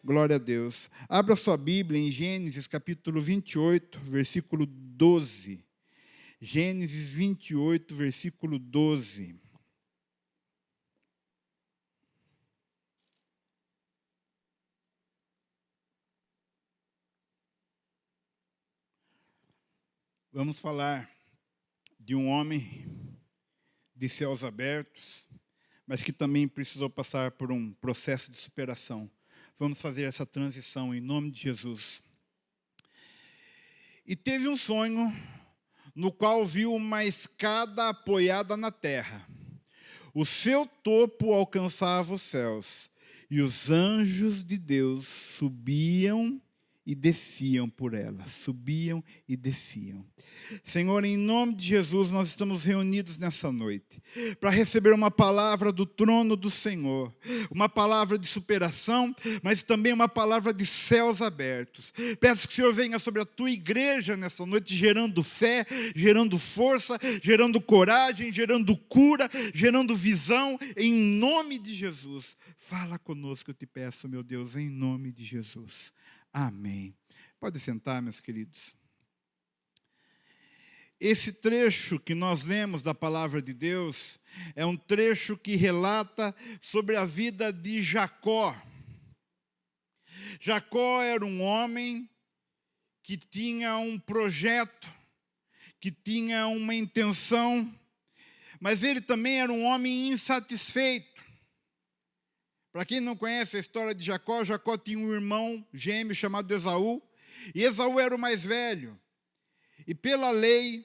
Glória a Deus. Abra sua Bíblia em Gênesis capítulo 28, versículo 12. Gênesis 28, versículo 12. Vamos falar de um homem de céus abertos, mas que também precisou passar por um processo de superação. Vamos fazer essa transição em nome de Jesus. E teve um sonho no qual viu uma escada apoiada na terra. O seu topo alcançava os céus, e os anjos de Deus subiam e desciam por ela, subiam e desciam. Senhor, em nome de Jesus, nós estamos reunidos nessa noite para receber uma palavra do trono do Senhor, uma palavra de superação, mas também uma palavra de céus abertos. Peço que o Senhor venha sobre a tua igreja nessa noite, gerando fé, gerando força, gerando coragem, gerando cura, gerando visão, em nome de Jesus. Fala conosco, eu te peço, meu Deus, em nome de Jesus. Amém. Pode sentar, meus queridos. Esse trecho que nós lemos da palavra de Deus é um trecho que relata sobre a vida de Jacó. Jacó era um homem que tinha um projeto, que tinha uma intenção, mas ele também era um homem insatisfeito. Para quem não conhece a história de Jacó, Jacó tinha um irmão gêmeo chamado Esaú, e Esaú era o mais velho. E pela lei,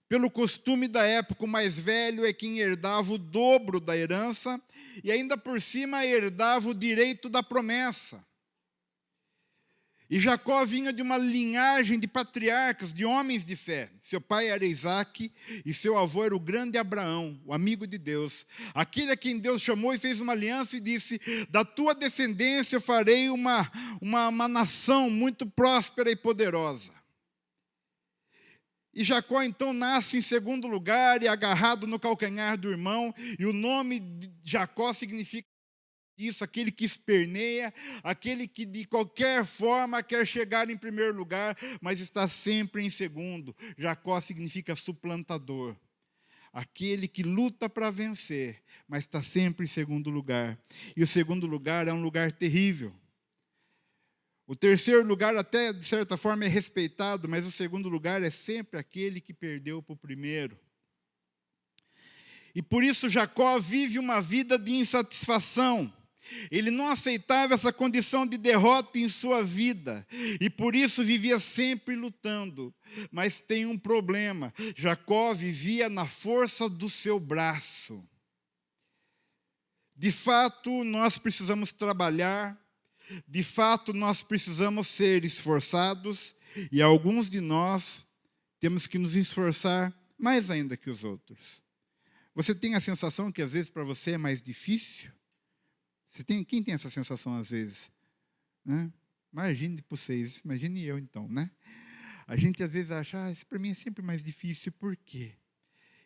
pelo costume da época, o mais velho é quem herdava o dobro da herança, e ainda por cima herdava o direito da promessa. E Jacó vinha de uma linhagem de patriarcas, de homens de fé. Seu pai era Isaque e seu avô era o grande Abraão, o amigo de Deus. Aquele a quem Deus chamou e fez uma aliança e disse: da tua descendência eu farei uma nação muito próspera e poderosa. E Jacó então nasce em segundo lugar e agarrado no calcanhar do irmão. E o nome de Jacó significa isso, aquele que esperneia, aquele que de qualquer forma quer chegar em primeiro lugar, mas está sempre em segundo. Jacó significa suplantador. Aquele que luta para vencer, mas está sempre em segundo lugar. E o segundo lugar é um lugar terrível. O terceiro lugar até, de certa forma, é respeitado, mas o segundo lugar é sempre aquele que perdeu para o primeiro. E por isso Jacó vive uma vida de insatisfação. Ele não aceitava essa condição de derrota em sua vida, e por isso vivia sempre lutando. Mas tem um problema: Jacó vivia na força do seu braço. De fato, nós precisamos trabalhar, de fato, nós precisamos ser esforçados, e alguns de nós temos que nos esforçar mais ainda que os outros. Você tem a sensação que às vezes para você é mais difícil? Quem tem essa sensação às vezes? Né? Imagine para vocês, imagine eu então, né? A gente às vezes acha, isso para mim é sempre mais difícil, por quê?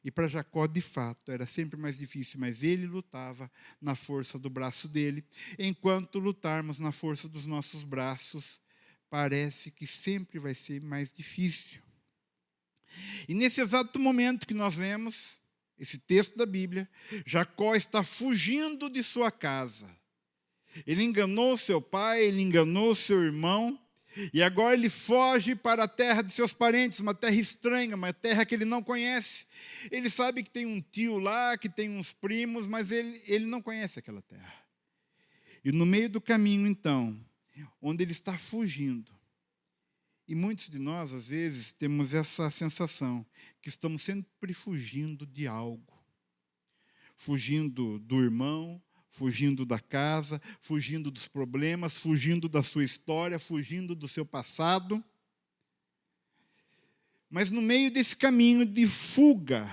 E para Jacó, de fato, era sempre mais difícil, mas ele lutava na força do braço dele. Enquanto lutarmos na força dos nossos braços, parece que sempre vai ser mais difícil. E nesse exato momento que nós lemos esse texto da Bíblia, Jacó está fugindo de sua casa. Ele enganou seu pai, ele enganou seu irmão, e agora ele foge para a terra de seus parentes, uma terra estranha, uma terra que ele não conhece. Ele sabe que tem um tio lá, que tem uns primos, mas ele não conhece aquela terra. E no meio do caminho, então, onde ele está fugindo, e muitos de nós, às vezes, temos essa sensação que estamos sempre fugindo de algo. Fugindo do irmão, fugindo da casa, fugindo dos problemas, fugindo da sua história, fugindo do seu passado. Mas no meio desse caminho de fuga,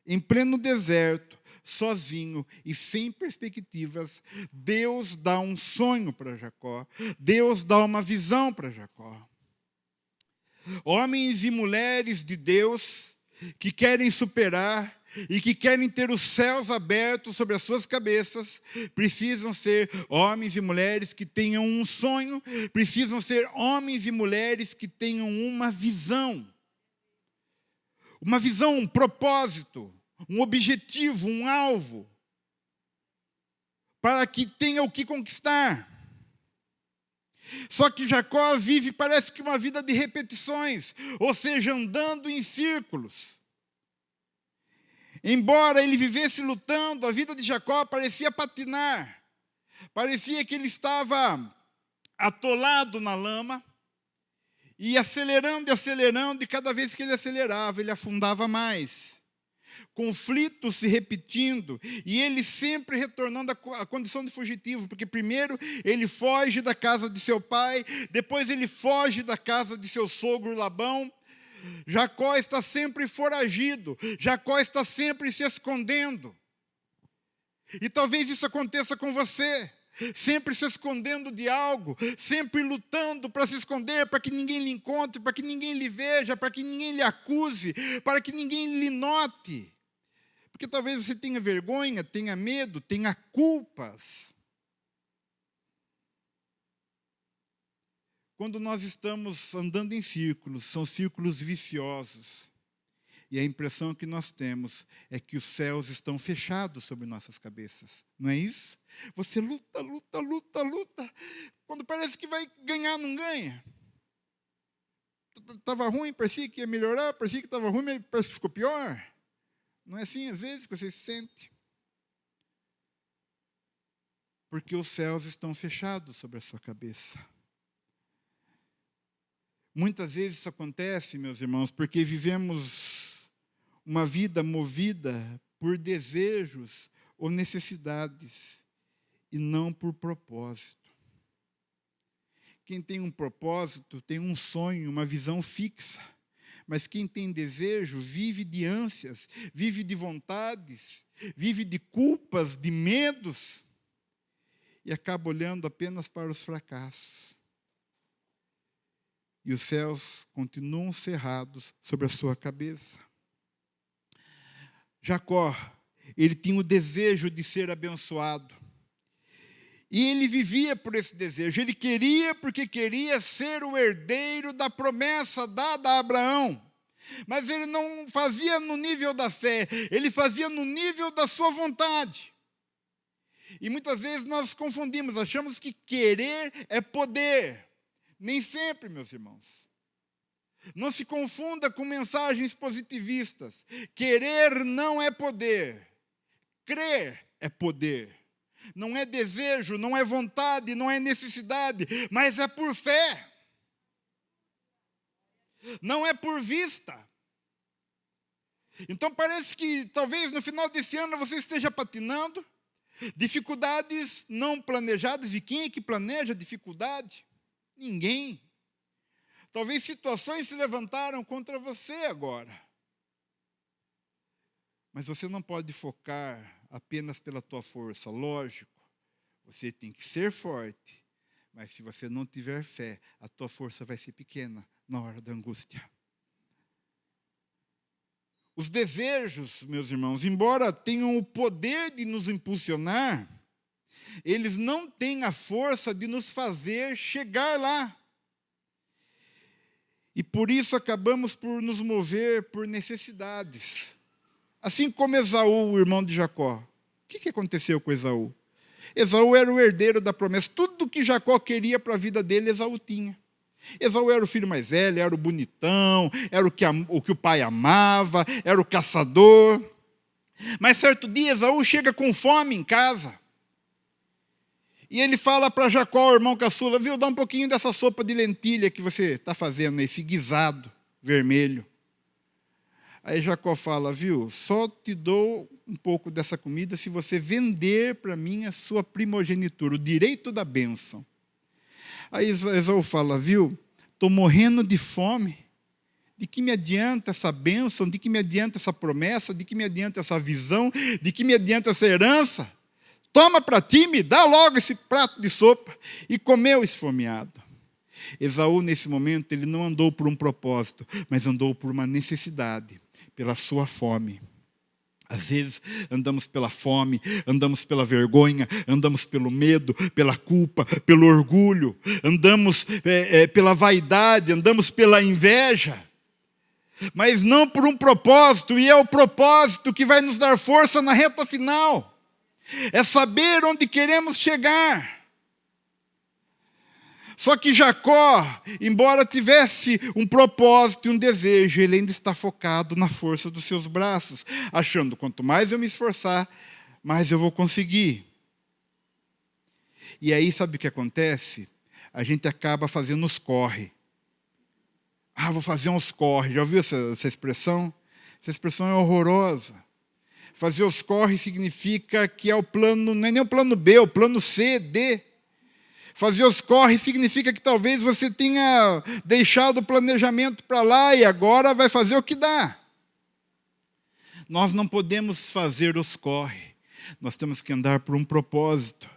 em pleno deserto, sozinho e sem perspectivas, Deus dá um sonho para Jacó, Deus dá uma visão para Jacó. Homens e mulheres de Deus que querem superar, e que querem ter os céus abertos sobre as suas cabeças, precisam ser homens e mulheres que tenham um sonho, precisam ser homens e mulheres que tenham uma visão, um propósito, um objetivo, um alvo, para que tenha o que conquistar. Só que Jacó vive, parece que uma vida de repetições, ou seja, andando em círculos. Embora ele vivesse lutando, a vida de Jacó parecia patinar. Parecia que ele estava atolado na lama, e acelerando, e cada vez que ele acelerava, ele afundava mais. Conflitos se repetindo, e ele sempre retornando à condição de fugitivo, porque primeiro ele foge da casa de seu pai, depois ele foge da casa de seu sogro Labão. Jacó está sempre foragido, Jacó está sempre se escondendo. E talvez isso aconteça com você, sempre se escondendo de algo, sempre lutando para se esconder, para que ninguém lhe encontre, para que ninguém lhe veja, para que ninguém lhe acuse, para que ninguém lhe note. Porque talvez você tenha vergonha, tenha medo, tenha culpas. Quando nós estamos andando em círculos, são círculos viciosos. E a impressão que nós temos é que os céus estão fechados sobre nossas cabeças. Não é isso? Você luta. Quando parece que vai ganhar, não ganha. Estava ruim, parecia que ia melhorar, parecia que estava ruim, mas parece que ficou pior. Não é assim, às vezes, que você se sente? Porque os céus estão fechados sobre a sua cabeça. Muitas vezes isso acontece, meus irmãos, porque vivemos uma vida movida por desejos ou necessidades, e não por propósito. Quem tem um propósito tem um sonho, uma visão fixa. Mas quem tem desejo vive de ânsias, vive de vontades, vive de culpas, de medos, e acaba olhando apenas para os fracassos. E os céus continuam cerrados sobre a sua cabeça. Jacó, ele tinha o desejo de ser abençoado. E ele vivia por esse desejo. Ele queria porque queria ser o herdeiro da promessa dada a Abraão. Mas ele não fazia no nível da fé, ele fazia no nível da sua vontade. E muitas vezes nós confundimos, achamos que querer é poder. Nem sempre, meus irmãos. Não se confunda com mensagens positivistas. Querer não é poder. Crer é poder. Não é desejo, não é vontade, não é necessidade, mas é por fé. Não é por vista. Então parece que talvez no final desse ano você esteja patinando, dificuldades não planejadas. E quem é que planeja dificuldade? Ninguém. Talvez situações se levantaram contra você agora. Mas você não pode focar apenas pela tua força. Lógico, você tem que ser forte. Mas se você não tiver fé, a tua força vai ser pequena na hora da angústia. Os desejos, meus irmãos, embora tenham o poder de nos impulsionar, eles não têm a força de nos fazer chegar lá. E por isso acabamos por nos mover por necessidades. Assim como Esaú, o irmão de Jacó. O que aconteceu com Esaú? Esaú era o herdeiro da promessa. Tudo que Jacó queria para a vida dele, Esaú tinha. Esaú era o filho mais velho, era o bonitão, era o que o pai amava, era o caçador. Mas certo dia, Esaú chega com fome em casa. E ele fala para Jacó, o irmão caçula, viu, dá um pouquinho dessa sopa de lentilha que você está fazendo, esse guisado vermelho. Aí Jacó fala, viu, só te dou um pouco dessa comida se você vender para mim a sua primogenitura, o direito da bênção. Aí Esaú fala, viu, estou morrendo de fome, de que me adianta essa bênção, de que me adianta essa promessa, de que me adianta essa visão, de que me adianta essa herança? Toma para ti, me dá logo esse prato de sopa. E comeu esfomeado. Esaú, nesse momento, ele não andou por um propósito, mas andou por uma necessidade, pela sua fome. Às vezes andamos pela fome, andamos pela vergonha, andamos pelo medo, pela culpa, pelo orgulho, andamos pela vaidade, andamos pela inveja, mas não por um propósito, e é o propósito que vai nos dar força na reta final, é saber onde queremos chegar. Só que Jacó, embora tivesse um propósito e um desejo, ele ainda está focado na força dos seus braços, achando, quanto mais eu me esforçar, mais eu vou conseguir. E aí, sabe o que acontece? A gente acaba fazendo os corre. Vou fazer uns corre. Já ouviu essa expressão? Essa expressão é horrorosa. Fazer os corre significa que é o plano, não é nem o plano B, é o plano C, D. Fazer os corre significa que talvez você tenha deixado o planejamento para lá e agora vai fazer o que dá. Nós não podemos fazer os corre. Nós temos que andar por um propósito.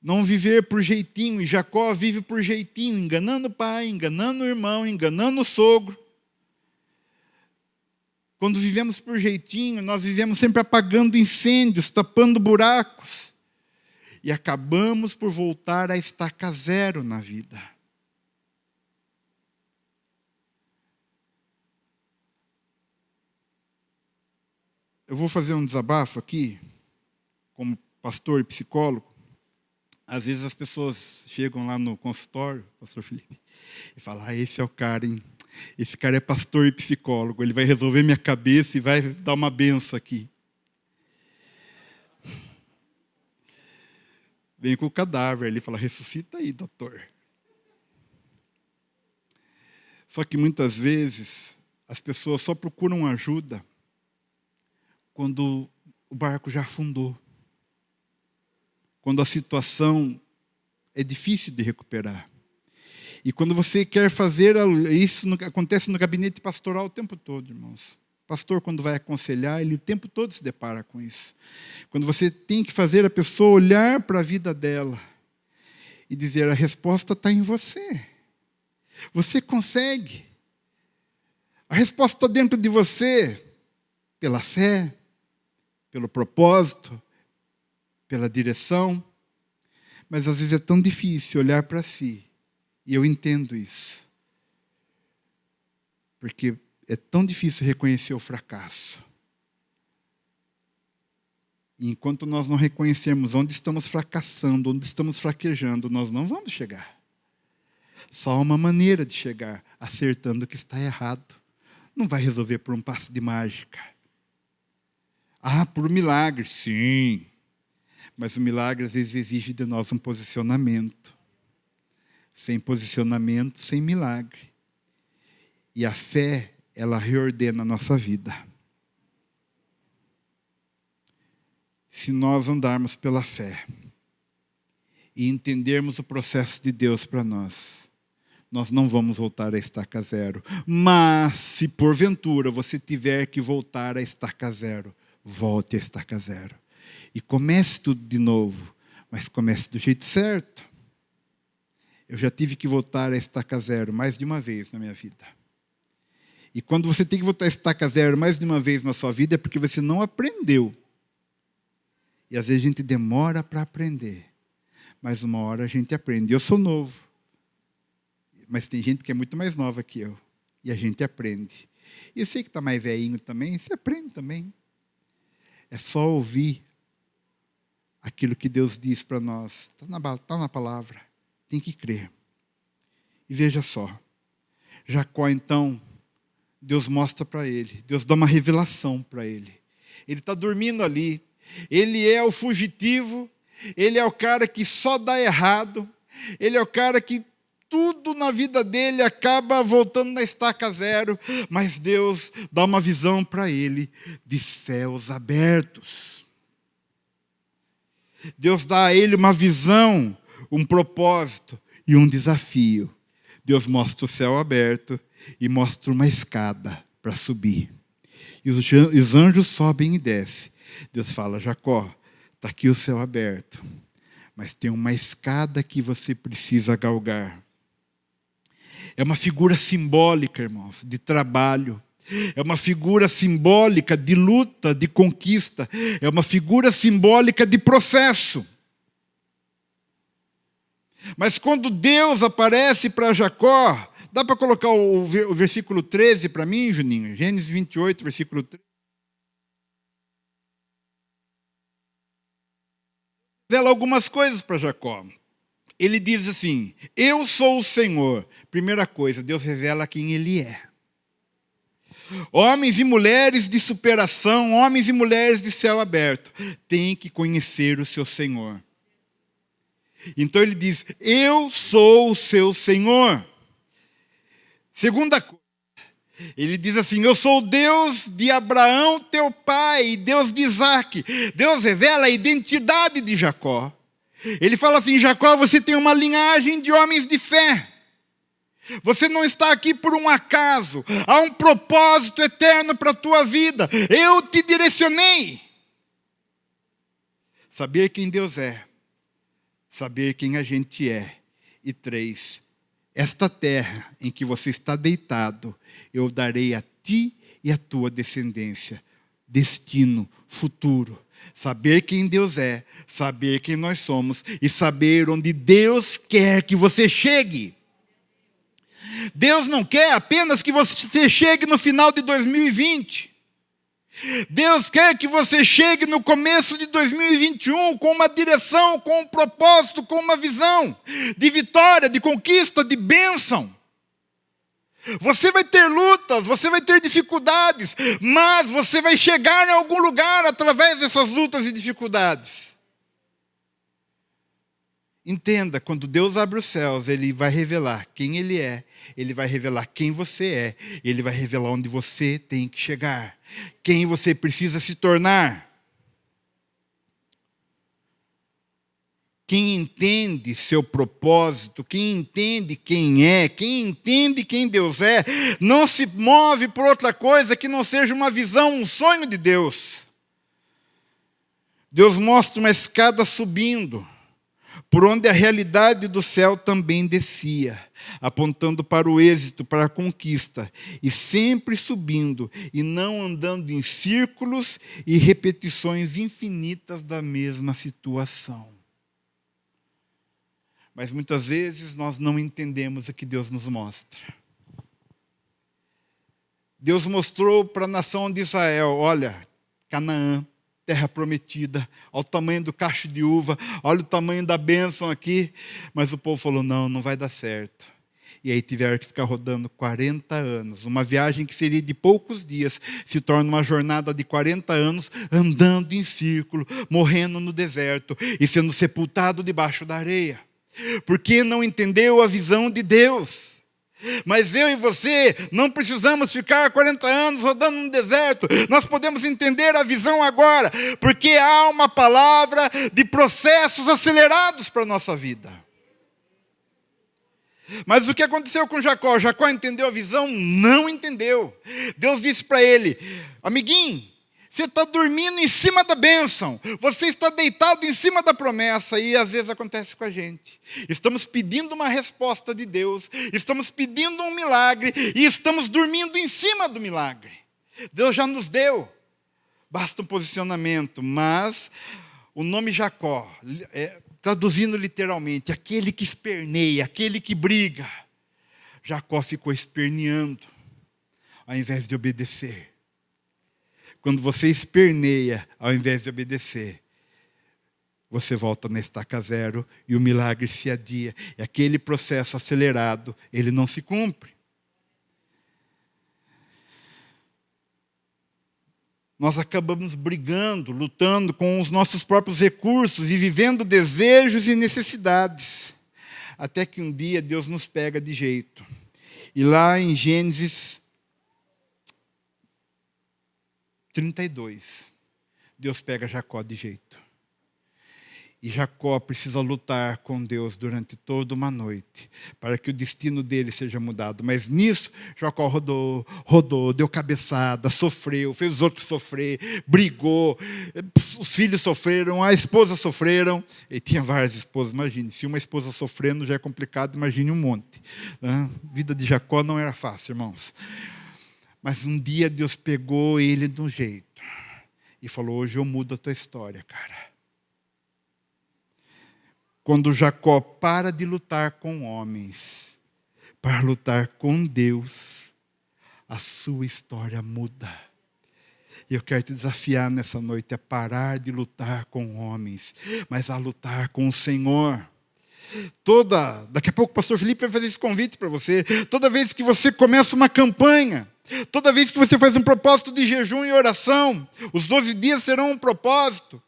Não viver por jeitinho. E Jacó vive por jeitinho, enganando o pai, enganando o irmão, enganando o sogro. Quando vivemos por jeitinho, nós vivemos sempre apagando incêndios, tapando buracos. E acabamos por voltar a estaca zero na vida. Eu vou fazer um desabafo aqui, como pastor e psicólogo. Às vezes as pessoas chegam lá no consultório, pastor Felipe, e falam, esse é o cara, hein? Esse cara é pastor e psicólogo, ele vai resolver minha cabeça e vai dar uma benção aqui. Vem com o cadáver, ele fala, ressuscita aí, doutor. Só que muitas vezes as pessoas só procuram ajuda quando o barco já afundou. Quando a situação é difícil de recuperar. E quando você quer fazer isso, acontece no gabinete pastoral o tempo todo, irmãos. O pastor, quando vai aconselhar, ele o tempo todo se depara com isso. Quando você tem que fazer a pessoa olhar para a vida dela e dizer, a resposta está em você. Você consegue. A resposta está dentro de você, pela fé, pelo propósito, pela direção. Mas às vezes é tão difícil olhar para si. E eu entendo isso. Porque é tão difícil reconhecer o fracasso. E enquanto nós não reconhecermos onde estamos fracassando, onde estamos fraquejando, nós não vamos chegar. Só há uma maneira de chegar, acertando o que está errado. Não vai resolver por um passe de mágica. Por milagre, sim. Mas o milagre às vezes exige de nós um posicionamento. Sem posicionamento, sem milagre. E a fé, ela reordena a nossa vida. Se nós andarmos pela fé e entendermos o processo de Deus para nós, nós não vamos voltar à estaca zero. Mas, se porventura você tiver que voltar à estaca zero, volte à estaca zero. E comece tudo de novo, mas comece do jeito certo. Eu já tive que voltar à estaca zero mais de uma vez na minha vida. E quando você tem que voltar à estaca zero mais de uma vez na sua vida, é porque você não aprendeu. E às vezes a gente demora para aprender. Mas uma hora a gente aprende. Eu sou novo. Mas tem gente que é muito mais nova que eu. E a gente aprende. E eu sei que está mais velhinho também, você aprende também. É só ouvir aquilo que Deus diz para nós. Está na palavra. Tem que crer. E veja só. Jacó, então, Deus mostra para ele. Deus dá uma revelação para ele. Ele está dormindo ali. Ele é o fugitivo. Ele é o cara que só dá errado. Ele é o cara que tudo na vida dele acaba voltando na estaca zero. Mas Deus dá uma visão para ele de céus abertos. Deus dá a ele uma visão, um propósito e um desafio. Deus mostra o céu aberto e mostra uma escada para subir. E os anjos sobem e descem. Deus fala, Jacó, está aqui o céu aberto, mas tem uma escada que você precisa galgar. É uma figura simbólica, irmãos, de trabalho. É uma figura simbólica de luta, de conquista. É uma figura simbólica de processo. Mas quando Deus aparece para Jacó, dá para colocar o versículo 13 para mim, Juninho? Gênesis 28, versículo 13. Revela algumas coisas para Jacó. Ele diz assim: eu sou o Senhor. Primeira coisa, Deus revela quem Ele é. Homens e mulheres de superação, homens e mulheres de céu aberto, têm que conhecer o seu Senhor. Então ele diz: eu sou o seu Senhor. Segunda coisa, ele diz assim: eu sou o Deus de Abraão, teu pai, Deus de Isaac. Deus revela a identidade de Jacó. Ele fala assim: Jacó, você tem uma linhagem de homens de fé. Você não está aqui por um acaso. Há um propósito eterno para a tua vida. Eu te direcionei. Saber quem Deus é. Saber quem a gente é. E 3, esta terra em que você está deitado, eu darei a ti e a tua descendência. Destino, futuro. Saber quem Deus é, saber quem nós somos e saber onde Deus quer que você chegue. Deus não quer apenas que você chegue no final de 2020. Deus quer que você chegue no começo de 2021 com uma direção, com um propósito, com uma visão de vitória, de conquista, de bênção. Você vai ter lutas, você vai ter dificuldades, mas você vai chegar em algum lugar através dessas lutas e dificuldades. Entenda, quando Deus abre os céus, Ele vai revelar quem Ele é, Ele vai revelar quem você é, Ele vai revelar onde você tem que chegar, quem você precisa se tornar. Quem entende seu propósito, quem entende quem é, quem entende quem Deus é, não se move por outra coisa que não seja uma visão, um sonho de Deus. Deus mostra uma escada subindo, por onde a realidade do céu também descia, apontando para o êxito, para a conquista, e sempre subindo, e não andando em círculos e repetições infinitas da mesma situação. Mas muitas vezes nós não entendemos o que Deus nos mostra. Deus mostrou para a nação de Israel: olha, Canaã, terra prometida, olha o tamanho do cacho de uva, olha o tamanho da bênção aqui. Mas o povo falou: não, não vai dar certo. E aí tiveram que ficar rodando 40 anos. Uma viagem que seria de poucos dias, se torna uma jornada de 40 anos, andando em círculo, morrendo no deserto e sendo sepultado debaixo da areia. Porque não entendeu a visão de Deus. Mas eu e você não precisamos ficar 40 anos rodando no deserto. Nós podemos entender a visão agora, porque há uma palavra de processos acelerados para a nossa vida. Mas o que aconteceu com Jacó? Jacó entendeu a visão? Não entendeu. Deus disse para ele: amiguinho, você está dormindo em cima da bênção, você está deitado em cima da promessa, e às vezes acontece com a gente. Estamos pedindo uma resposta de Deus, estamos pedindo um milagre, e estamos dormindo em cima do milagre. Deus já nos deu, basta um posicionamento. Mas o nome Jacó, traduzindo literalmente, aquele que esperneia, aquele que briga. Jacó ficou esperneando, ao invés de obedecer. Quando você esperneia, ao invés de obedecer, você volta na estaca zero e o milagre se adia. E aquele processo acelerado, ele não se cumpre. Nós acabamos brigando, lutando com os nossos próprios recursos e vivendo desejos e necessidades. Até que um dia Deus nos pega de jeito. E lá em Gênesis 32, Deus pega Jacó de jeito. E Jacó precisa lutar com Deus durante toda uma noite, para que o destino dele seja mudado. Mas nisso, Jacó rodou, deu cabeçada, sofreu, fez os outros sofrer, brigou, os filhos sofreram, a esposa sofreram. Ele tinha várias esposas, imagine, se uma esposa sofrendo já é complicado, imagine um monte. A vida de Jacó não era fácil, irmãos. Mas um dia Deus pegou ele de um jeito e falou: hoje eu mudo a tua história, cara. Quando Jacó para de lutar com homens para lutar com Deus, a sua história muda. E eu quero te desafiar nessa noite a parar de lutar com homens, mas a lutar com o Senhor. Daqui a pouco o pastor Felipe vai fazer esse convite para você. Toda vez que você começa uma campanha, toda vez que você faz um propósito de jejum e oração, os 12 dias serão um propósito.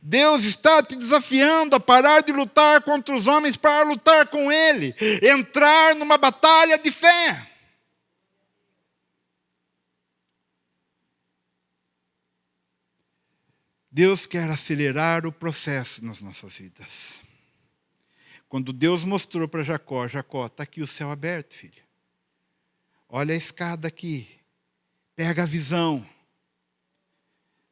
Deus está te desafiando a parar de lutar contra os homens para lutar com Ele. Entrar numa batalha de fé. Deus quer acelerar o processo nas nossas vidas. Quando Deus mostrou para Jacó, está aqui o céu aberto, filho. Olha a escada aqui. Pega a visão.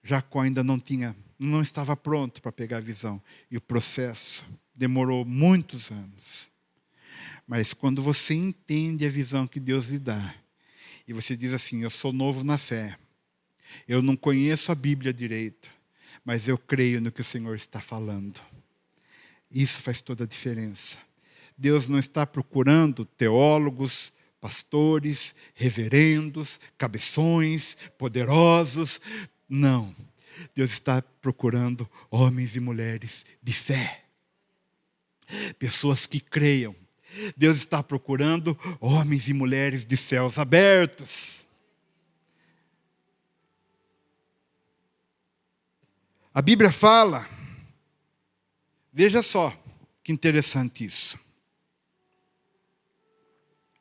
Jacó ainda não estava pronto para pegar a visão. E o processo demorou muitos anos. Mas quando você entende a visão que Deus lhe dá, e você diz assim: eu sou novo na fé, eu não conheço a Bíblia direito, mas eu creio no que o Senhor está falando. Isso faz toda a diferença. Deus não está procurando teólogos, pastores, reverendos, cabeções, poderosos. Não. Deus está procurando homens e mulheres de fé. Pessoas que creiam. Deus está procurando homens e mulheres de céus abertos. A Bíblia fala, veja só que interessante isso.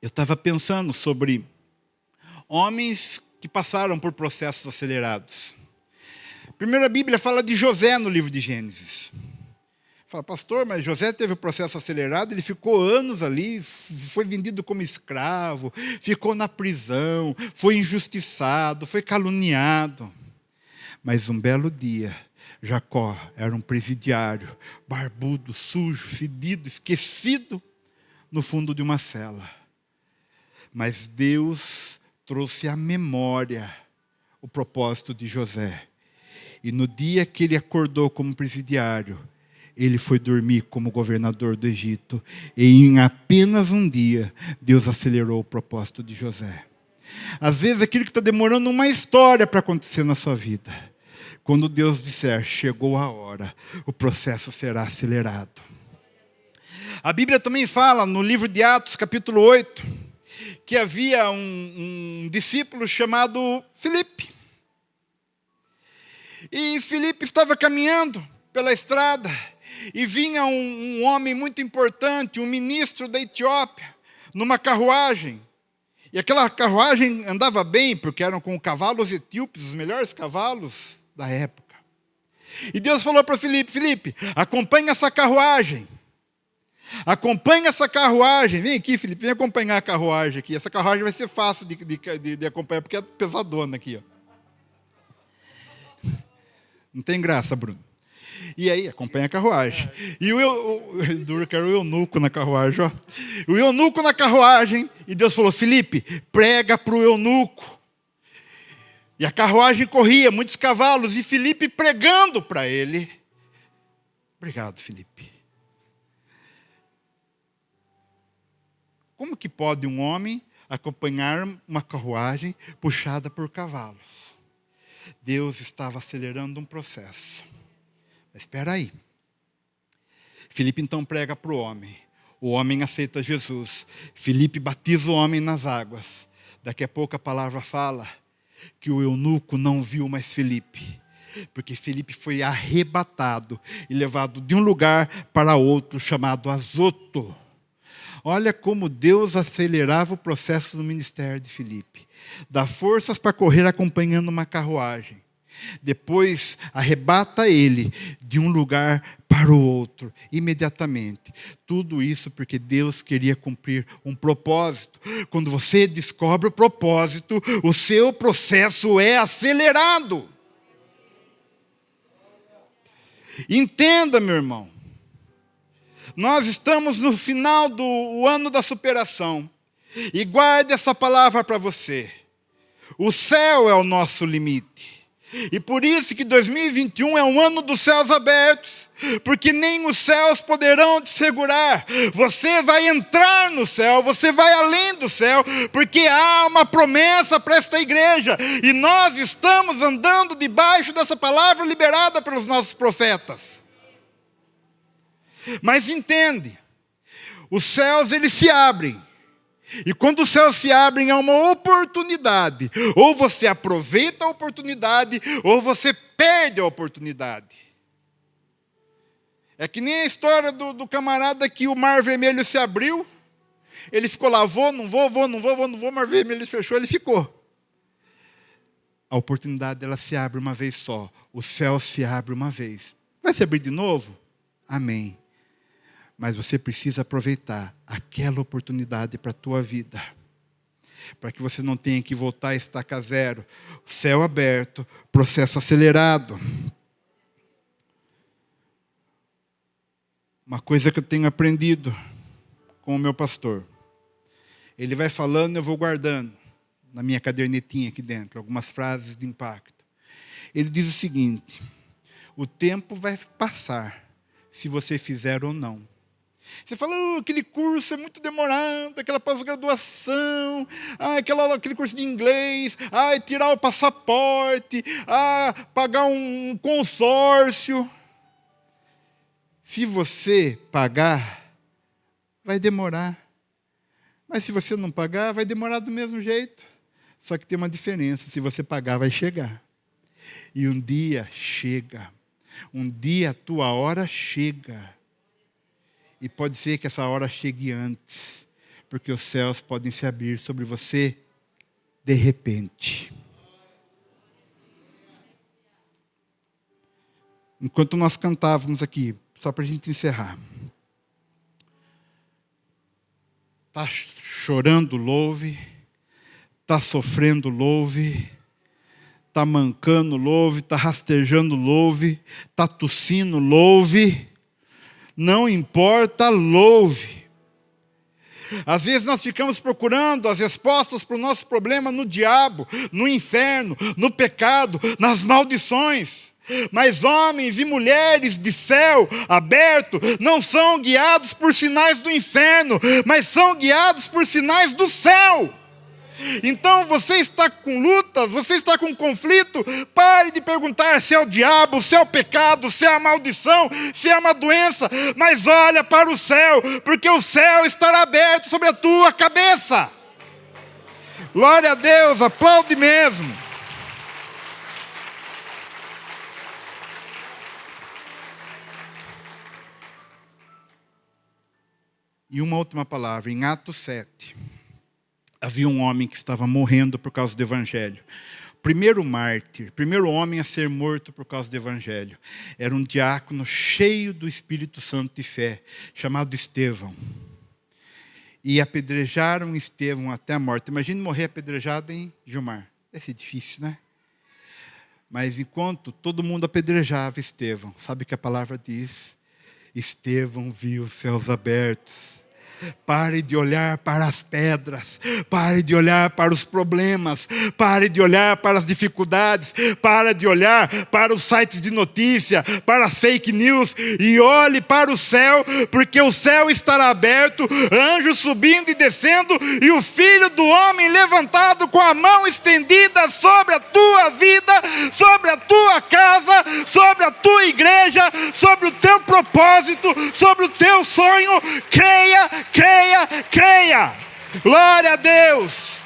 Eu estava pensando sobre homens que passaram por processos acelerados. Primeiro a Bíblia fala de José no livro de Gênesis. Fala: pastor, mas José teve o processo acelerado, ele ficou anos ali, foi vendido como escravo, ficou na prisão, foi injustiçado, foi caluniado. Mas um belo dia, Jacó era um presidiário, barbudo, sujo, fedido, esquecido, no fundo de uma cela. Mas Deus trouxe à memória o propósito de José. E no dia que ele acordou como presidiário, ele foi dormir como governador do Egito. E em apenas um dia, Deus acelerou o propósito de José. Às vezes, aquilo que está demorando uma história para acontecer na sua vida, quando Deus disser: chegou a hora, o processo será acelerado. A Bíblia também fala, no livro de Atos, capítulo 8, que havia um discípulo chamado Filipe. E Filipe estava caminhando pela estrada, e vinha um homem muito importante, um ministro da Etiópia, numa carruagem. E aquela carruagem andava bem, porque eram com cavalos etíopes, os melhores cavalos da época. E Deus falou para Filipe: Filipe, acompanha essa carruagem. Acompanha essa carruagem. Vem aqui, Filipe, vem acompanhar a carruagem aqui. Essa carruagem vai ser fácil de acompanhar, porque é pesadona aqui, ó. Não tem graça, Bruno. E aí, acompanha a carruagem. E duro que era o eunuco na carruagem, ó. O eunuco na carruagem, e Deus falou: Filipe, prega para o eunuco. E a carruagem corria, muitos cavalos, e Filipe pregando para ele. Obrigado, Filipe. Como que pode um homem acompanhar uma carruagem puxada por cavalos? Deus estava acelerando um processo. Mas espera aí. Filipe então prega para o homem. O homem aceita Jesus. Filipe batiza o homem nas águas. Daqui a pouco a palavra fala que o eunuco não viu mais Filipe, porque Filipe foi arrebatado e levado de um lugar para outro, chamado Azoto. Olha como Deus acelerava o processo do ministério de Filipe. Dá forças para correr acompanhando uma carruagem. Depois arrebata ele de um lugar para o outro, imediatamente. Tudo isso porque Deus queria cumprir um propósito. Quando você descobre o propósito, o seu processo é acelerado. Entenda, meu irmão. Nós estamos no final do ano da superação. E guarde essa palavra para você. O céu é o nosso limite. E por isso que 2021 é um ano dos céus abertos, porque nem os céus poderão te segurar. Você vai entrar no céu, você vai além do céu, porque há uma promessa para esta igreja, e nós estamos andando debaixo dessa palavra liberada pelos nossos profetas. Mas entende, os céus eles se abrem. E quando os céus se abrem, é uma oportunidade. Ou você aproveita a oportunidade, ou você perde a oportunidade. É que nem a história do camarada que o mar vermelho se abriu. Ele ficou lá, vou, não vou, o mar vermelho fechou, ele ficou. A oportunidade ela se abre uma vez só. O céu se abre uma vez. Vai se abrir de novo? Amém. Mas você precisa aproveitar aquela oportunidade para a tua vida. Para que você não tenha que voltar a estaca zero. Céu aberto, processo acelerado. Uma coisa que eu tenho aprendido com o meu pastor. Ele vai falando, eu vou guardando na minha cadernetinha aqui dentro, algumas frases de impacto. Ele diz o seguinte: o tempo vai passar, se você fizer ou não. Você fala, aquele curso é muito demorado, aquela pós-graduação, aquele curso de inglês, tirar o passaporte, pagar um consórcio. Se você pagar, vai demorar. Mas se você não pagar, vai demorar do mesmo jeito. Só que tem uma diferença, se você pagar, vai chegar. E um dia chega. Um dia a tua hora chega. E pode ser que essa hora chegue antes, porque os céus podem se abrir sobre você de repente. Enquanto nós cantávamos aqui, só para a gente encerrar. Está chorando, louve. Está sofrendo, louve. Está mancando, louve. Está rastejando, louve. Está tossindo, louve. Não importa, louve. Às vezes nós ficamos procurando as respostas para o nosso problema no diabo, no inferno, no pecado, nas maldições. Mas homens e mulheres de céu aberto não são guiados por sinais do inferno, mas são guiados por sinais do céu. Então você está com lutas, você está com conflito, pare de perguntar se é o diabo, se é o pecado, se é a maldição, se é uma doença, mas olha para o céu, porque o céu estará aberto sobre a tua cabeça. Glória a Deus, aplaude mesmo. E uma última palavra, em Atos 7. Havia um homem que estava morrendo por causa do Evangelho. Primeiro mártir, primeiro homem a ser morto por causa do Evangelho. Era um diácono cheio do Espírito Santo e fé, chamado Estevão. E apedrejaram Estevão até a morte. Imagine morrer apedrejado, hein, Gilmar? Deve ser difícil, né? Mas enquanto todo mundo apedrejava Estevão, sabe o que a palavra diz? Estevão viu os céus abertos. Pare de olhar para as pedras, pare de olhar para os problemas, pare de olhar para as dificuldades, pare de olhar para os sites de notícia, para as fake news, e olhe para o céu, porque o céu estará aberto, anjos subindo e descendo, e o Filho do Homem levantado com a mão estendida sobre a tua vida, sobre a tua casa, sobre a tua igreja, sobre o teu propósito, sobre o teu sonho. Creia, creia, creia. Glória a Deus.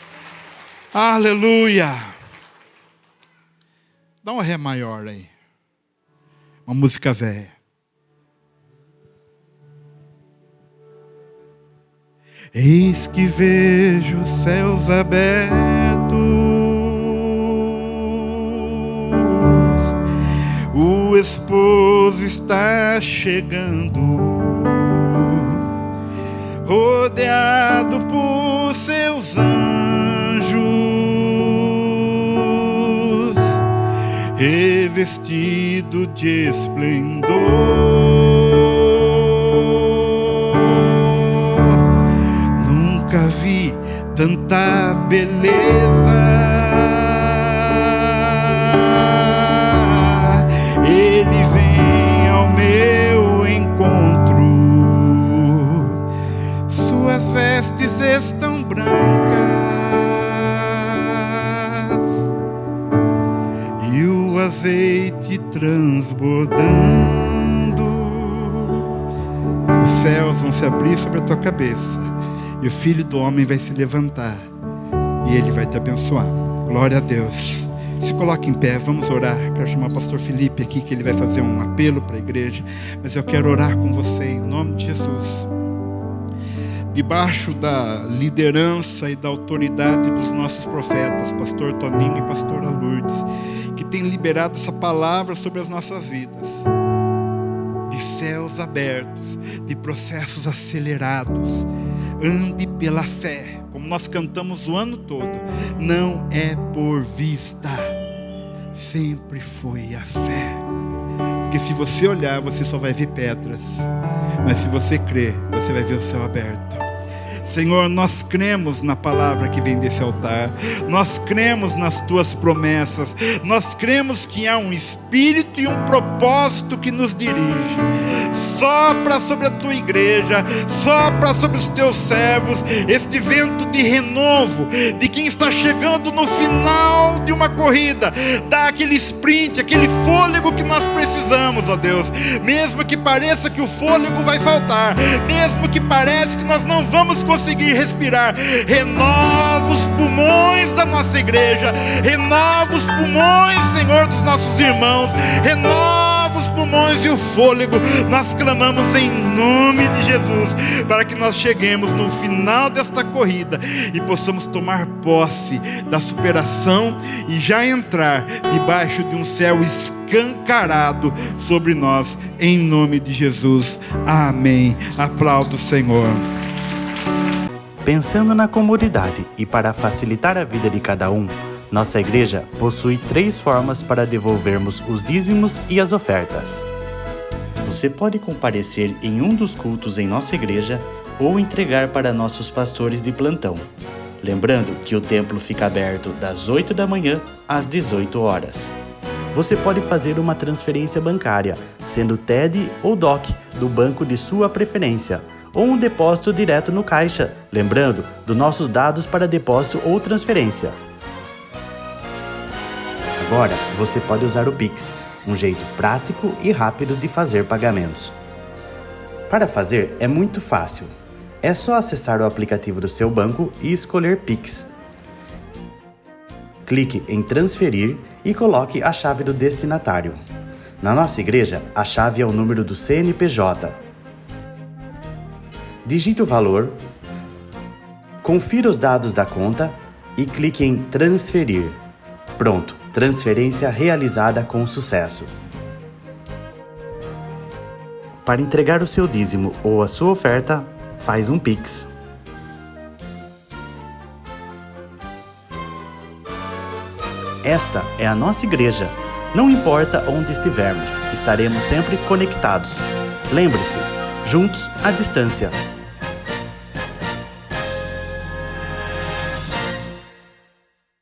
Aleluia. Dá um ré maior aí. Uma música velha. Eis que vejo os céus abertos, o esposo está chegando, rodeado por seus anjos, revestido de esplendor. Nunca vi tanta beleza azeite transbordando. Os céus vão se abrir sobre a tua cabeça, e o Filho do Homem vai se levantar, e Ele vai te abençoar. Glória a Deus. Se coloque em pé, vamos orar. Quero chamar o pastor Felipe aqui, que ele vai fazer um apelo para a igreja, mas eu quero orar com você em nome de Jesus. Debaixo da liderança e da autoridade dos nossos profetas, pastor Toninho e pastora Lourdes, que tem liberado essa palavra sobre as nossas vidas, de céus abertos, de processos acelerados. Ande pela fé, como nós cantamos o ano todo. Não é por vista, sempre foi a fé. Porque se você olhar, você só vai ver pedras, mas se você crer, você vai ver o céu aberto. Senhor, nós cremos na palavra que vem desse altar, nós cremos nas tuas promessas, nós cremos que há um Espírito e um propósito que nos dirige. Sopra sobre a tua igreja, sopra sobre os teus servos, este vento de renovo, de quem está chegando no final de uma corrida, dá aquele sprint, aquele fôlego que nós precisamos, ó Deus, mesmo que pareça que o fôlego vai faltar, mesmo que pareça que nós não vamos conseguir respirar, renova os pulmões da nossa igreja, renova os pulmões, Senhor, dos nossos irmãos, renova os pulmões e o fôlego. Nós clamamos em nome de Jesus, para que nós cheguemos no final desta corrida e possamos tomar posse da superação e já entrar debaixo de um céu escancarado sobre nós, em nome de Jesus, amém. Aplauda o Senhor. Pensando na comunidade e para facilitar a vida de cada um, nossa igreja possui 3 formas para devolvermos os dízimos e as ofertas. Você pode comparecer em um dos cultos em nossa igreja ou entregar para nossos pastores de plantão. Lembrando que o templo fica aberto das 8 da manhã às 18 horas. Você pode fazer uma transferência bancária, sendo TED ou DOC, do banco de sua preferência, ou um depósito direto no caixa, lembrando dos nossos dados para depósito ou transferência. Agora, você pode usar o Pix, um jeito prático e rápido de fazer pagamentos. Para fazer é muito fácil. É só acessar o aplicativo do seu banco e escolher Pix. Clique em transferir e coloque a chave do destinatário. Na nossa igreja, a chave é o número do CNPJ. Digite o valor, confira os dados da conta e clique em transferir. Pronto, transferência realizada com sucesso. Para entregar o seu dízimo ou a sua oferta, faz um Pix. Esta é a nossa igreja. Não importa onde estivermos, estaremos sempre conectados. Lembre-se, juntos à distância.